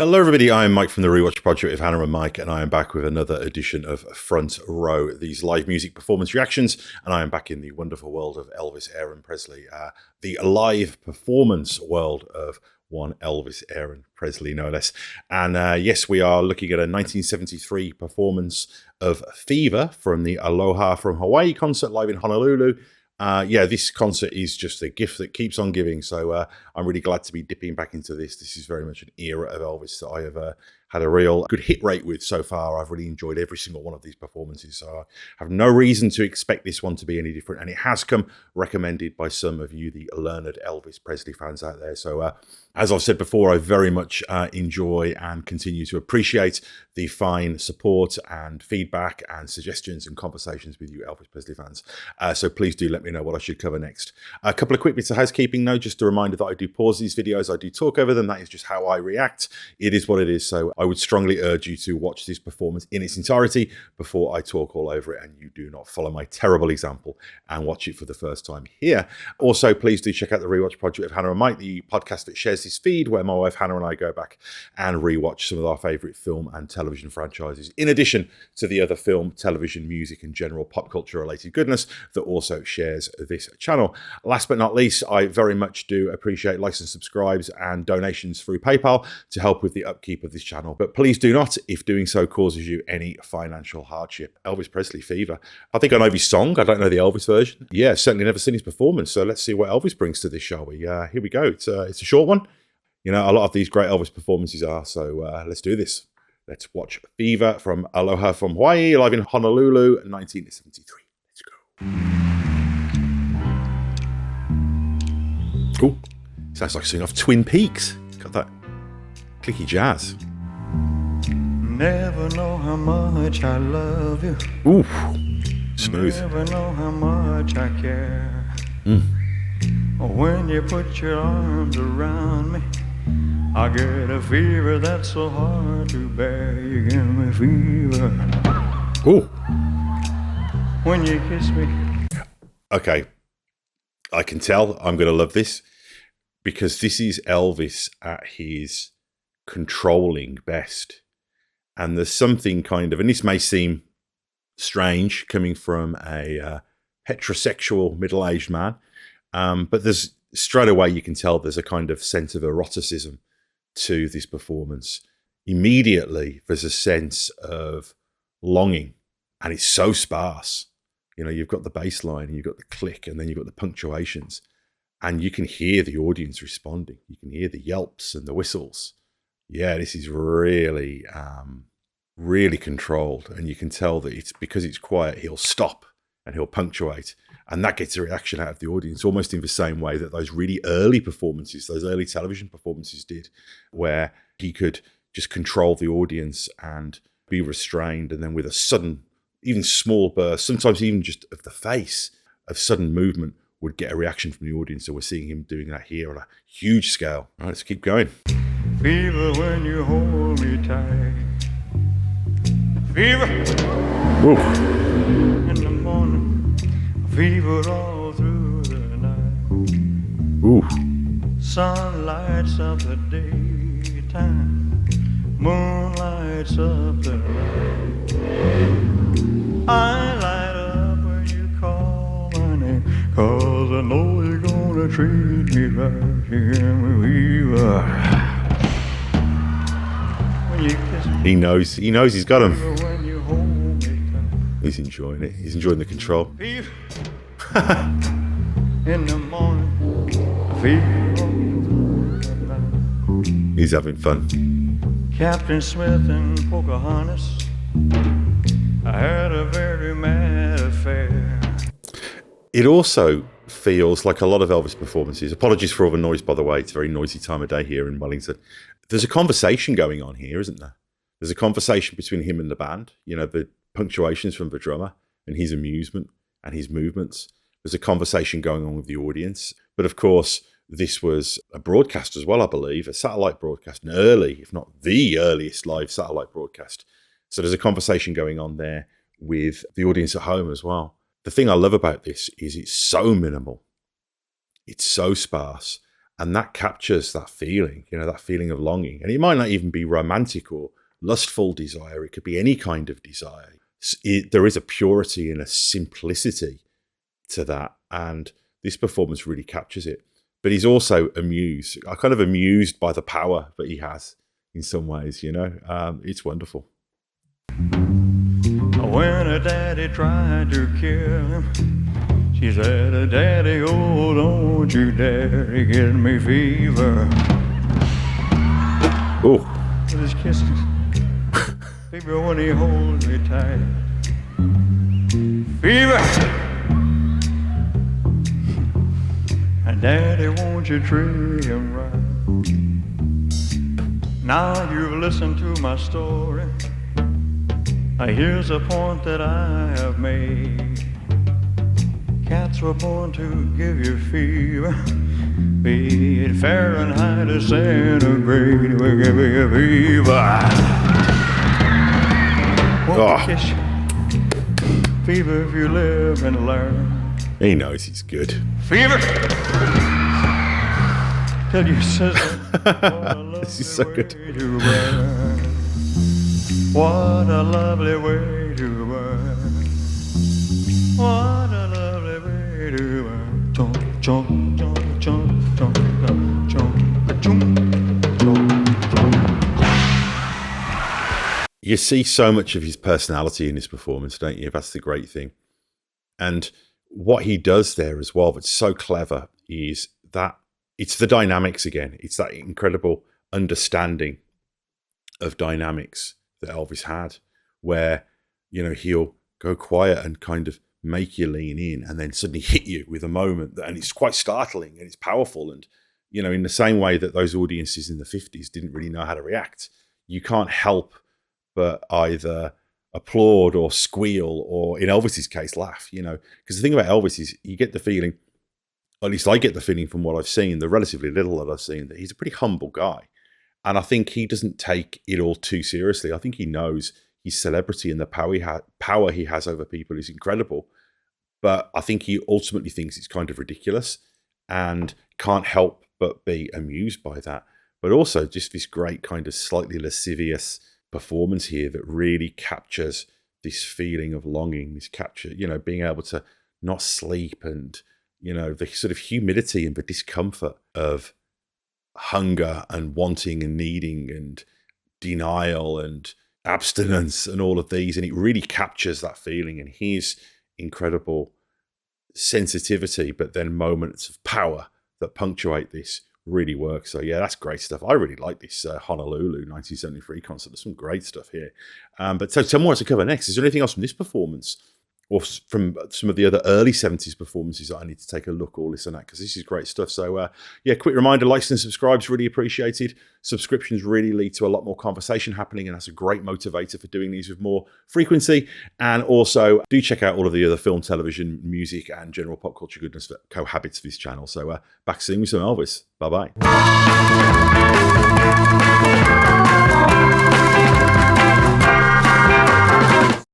Hello everybody, I am Mike from the Rewatch Project with Hannah and Mike, and I am back with another edition of Front Row, these live music performance reactions, and I am back in the wonderful world of Elvis Aaron Presley, the live performance world of one Elvis Aaron Presley, no less. And yes, we are looking at a 1973 performance of Fever from the Aloha from Hawaii concert live in Honolulu. This concert is just a gift that keeps on giving. So I'm really glad to be dipping back into this. This is very much an era of Elvis that I have had a real good hit rate with so far. I've really enjoyed every single one of these performances. So I have no reason to expect this one to be any different. And it has come recommended by some of you, the learned Elvis Presley fans out there. So as I've said before, I very much enjoy and continue to appreciate the fine support and feedback and suggestions and conversations with you Elvis Presley fans. So please do let me know what I should cover next. A couple of quick bits of housekeeping though, just a reminder that I do pause these videos, I do talk over them. That is just how I react. It is what it is. So I would strongly urge you to watch this performance in its entirety before I talk all over it, and you do not follow my terrible example and watch it for the first time here. Also, please do check out the Rewatch Project with Hannah and Mike, the podcast that shares this feed where my wife Hannah and I go back and rewatch some of our favourite film and television franchises, in addition to the other film, television, music and general pop culture related goodness that also shares this channel. Last but not least, I very much do appreciate likes and subscribes and donations through PayPal to help with the upkeep of this channel. But please do not, if doing so causes you any financial hardship. Elvis Presley, Fever. I think I know his song. I don't know the Elvis version. Yeah, certainly never seen his performance. So let's see what Elvis brings to this, shall we? Here we go. It's a short one. You know, a lot of these great Elvis performances are. So let's do this. Let's watch Fever from Aloha from Hawaii, live in Honolulu, 1973. Let's go. Cool. Sounds like singing off Twin Peaks. Got that clicky jazz. Never know how much I love you. Ooh, smooth. Never know how much I care. When you put your arms around me, I get a fever that's so hard to bear. You give me fever. Ooh. When you kiss me. Okay, I can tell I'm going to love this because this is Elvis at his controlling best. And there's something kind of, and this may seem strange coming from a heterosexual middle-aged man, but there's straight away you can tell there's a kind of sense of eroticism to this performance. Immediately there's a sense of longing, and it's so sparse. You know, you've got the bass line, and you've got the click, and then you've got the punctuations, and you can hear the audience responding. You can hear the yelps and the whistles. Yeah, this is really, really controlled. And you can tell that it's because it's quiet, he'll stop and he'll punctuate. And that gets a reaction out of the audience, almost in the same way that those really early performances, those early television performances did, where he could just control the audience and be restrained. And then with a sudden, even small burst, sometimes even just of the face, of sudden movement, would get a reaction from the audience. So we're seeing him doing that here on a huge scale. All right, let's keep going. Fever when you hold me tight. Fever. Ooh. In the morning. Fever all through the night. Ooh. Sun lights up the daytime. Moon lights up the night. I light up when you call my name, 'cause I know you're gonna treat me right. You give me fever. When you kiss me. He knows he's got him. When you hold me tight. He's enjoying it. He's enjoying the control. Fever. In the morning. Fever. He's having fun. Captain Smith and Pocahontas, I had a very mad affair. It also feels like a lot of Elvis performances. Apologies for all the noise, by the way. It's a very noisy time of day here in Wellington. There's a conversation going on here, isn't there? There's a conversation between him and the band. You know, the punctuations from the drummer and his amusement and his movements. There's a conversation going on with the audience. But of course, this was a broadcast as well, I believe, a satellite broadcast, an early, if not the earliest live satellite broadcast. So there's a conversation going on there with the audience at home as well. The thing I love about this is it's so minimal. It's so sparse. And that captures that feeling, that feeling of longing. And it might not even be romantic or lustful desire. It could be any kind of desire. There is a purity and a simplicity to that. And this performance really captures it. But he's also amused, kind of amused by the power that he has in some ways, It's wonderful. When her daddy tried to kill him, she said, Daddy, oh, don't you dare to get me fever. Oh. With his kisses, fever when he holds me tight. Fever! And Daddy, won't you treat him right? Now you've listened to my story. Here's a point that I have made. Cats were born to give you fever, be it Fahrenheit or centigrade, will give you fever. Won't kiss you? Fever if you live and learn. He knows he's good. Fever! Tell your sister. This is so good. What a lovely way to burn. What a lovely way to burn. Chomp, chomp, chomp, chomp, chomp, chomp, chomp, chomp. You see so much of his personality in this performance, don't you? That's the great thing. And what he does there as well, that's so clever, is that it's the dynamics again. It's that incredible understanding of dynamics that Elvis had, where, he'll go quiet and kind of make you lean in and then suddenly hit you with a moment and it's quite startling and it's powerful. And, in the same way that those audiences in the 50s didn't really know how to react, you can't help but either applaud or squeal or, in Elvis's case, laugh, because the thing about Elvis is you get the feeling, at least I get the feeling from what I've seen, the relatively little that I've seen, that he's a pretty humble guy. And I think he doesn't take it all too seriously. I think he knows his celebrity and the power he has over people is incredible. But I think he ultimately thinks it's kind of ridiculous and can't help but be amused by that. But also just this great kind of slightly lascivious performance here that really captures this feeling of longing, this being able to not sleep and, the sort of humility and the discomfort of hunger and wanting and needing and denial and abstinence and all of these. And it really captures that feeling, and his incredible sensitivity, but then moments of power that punctuate this really works. So yeah, that's great stuff. I really like this Honolulu 1973 concert. There's some great stuff here. But so tell me what to cover next. Is there anything else from this performance or from some of the other early 70s performances that I need to take a look or listen at? Because this is great stuff. So yeah, quick reminder, likes and subscribes really appreciated. Subscriptions really lead to a lot more conversation happening, and that's a great motivator for doing these with more frequency. And also do check out all of the other film, television, music and general pop culture goodness that cohabits this channel. So back soon with some Elvis. Bye-bye.